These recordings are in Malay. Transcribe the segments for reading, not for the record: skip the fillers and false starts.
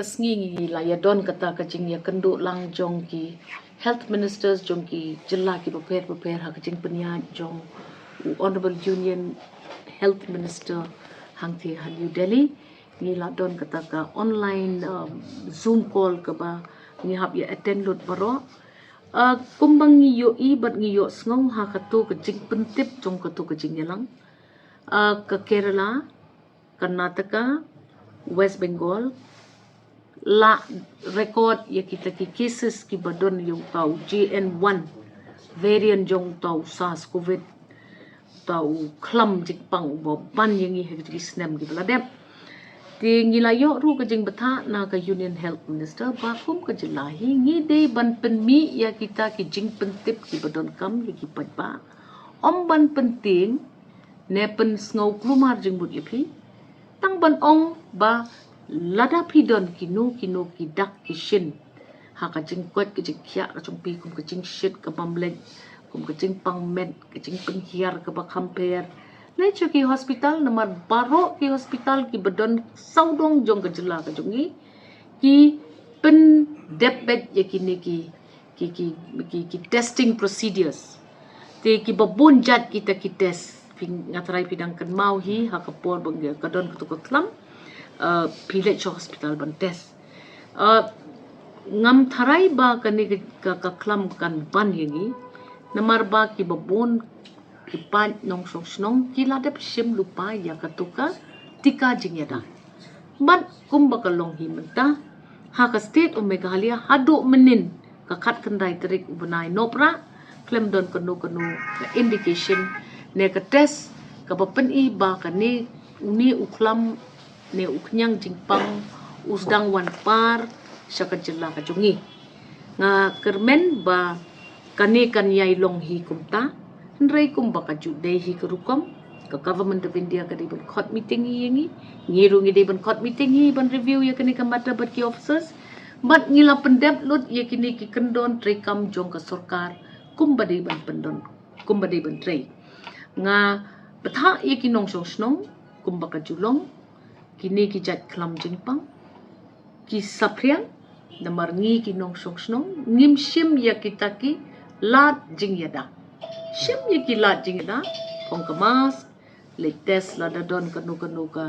kasngi layadon kata kajing ya kenduk lang jong ki health ministers jong ki jylla ki prepare ha kajing penya jong honorable union health minister hang thi ha New Delhi ni ladon kata ka online zoom call ka ba ni hab ya attend lot baro kumbang ni yo I bat ni yo sngon ha katu kajing pentip jong katu kajing yalang ke Kerala, Karnataka, West Bengal la record ya kita ki cases ki badon yung tau JN.1 Variant jong tau SARS COVID tau khlam jikpang bo ban yang I hekti snam ki baladep ti ngilayo ru ka jing betha na ka Union Health Minister bakum ka jelahi ngi de ban penmi ya kita ki jing pentip ki badon kam ya ki patba om ban penting ne pen sngo klumar jing but yapi tang ban ong ba lada pidon kinu ki dak ki shin ha ka jing kwat ki jing kya ka chung pi kum ka jing shit ka bamlet kum ka jing pang med ka jing penhiar ka ba compare le chu ki hospital nomor baro ki hospital ki badon saudong jong ka jylla ka jongi ki pen debet ya kini ki testing procedures te ki babun jat kita ki test ngatrai pidang kan mau hi ha ka por bang ka don ka to klam village hospital ban test ngam tharai ba kani ka khlam kan ban yangi namar ba ki babon ki pan nong snong ki ladap sim lupa ya ka tuka tika jingyada bat kum ba ka long hi menta ha ka state of Meghalaya hadu menin ka khat kandai terik ubnai nopra klem don kanu indication ne ka test ka bapen I ba ka ni uni uklam ne uknyang jingpang Sdang wan par saka jylla ka jungi nga kermen ba kani kan yai long hi kumta nrei kum ba ka jude hi kerukom ka government of India ka ban court meeting hi yangi ngiru ngi ban court meeting hi ban review ya kani ka mata bat ki officers bat ngila pendep lut ya kini ki kendon trekam jong ka sarkar kum ba ban pendon kum ba ban trei nga betha ya ki nong snong kum ba ka julong kini ki jat khlam jingpang ki sapriang namar ngi ki nong snong ngim sim ya kita ki lat jingyada sim ya ki lat jingyada kong ka mas le test la dadon kanu ka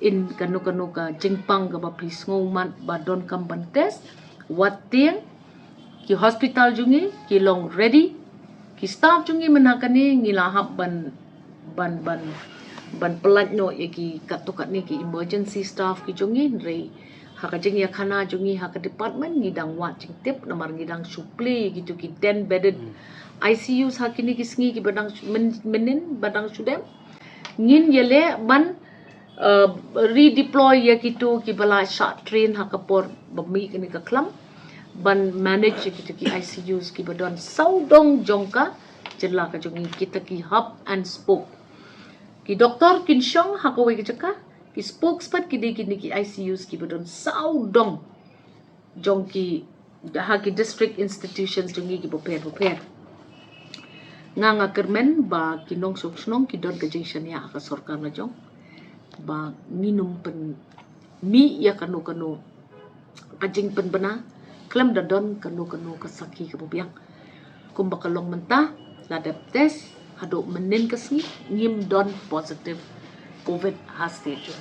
in kanu ka jingpang ka ba please ngomat ba don kam ban test wat tiang ki hospital jungi ki long ready ki staff jungi menakani ngilahap ban pelat no ya ki katukat ni ki emergency staff ki jungi rei haka jing ya khana jungi haka department ngidang wat jing tip namar ngidang supply gitu ki 10 bedded ICUs hakini ki sngi ki badang menin badang sudem ngin yele ban redeploy ya gitu ki bala short train haka por bami kini ka khlam ban manage gitu ki ICUs ki badon saudong jongka jylla ka jungi kita ki hub and spoke ki doktor kinsyong hakawai ka jaka ki spokesman ki di kini ki ICUs ki badon saudong jongki ha ki district institutions jungi ki prepare nga kermen ba kinong snong ki don ka jing shania ka sarkar na jong ba minum pen mi ya kanu kajing pen bana klem dadon kanu kasaki ka biang kum bakalong menta ladap test hado menin kasni ngim don positive COVID ha stage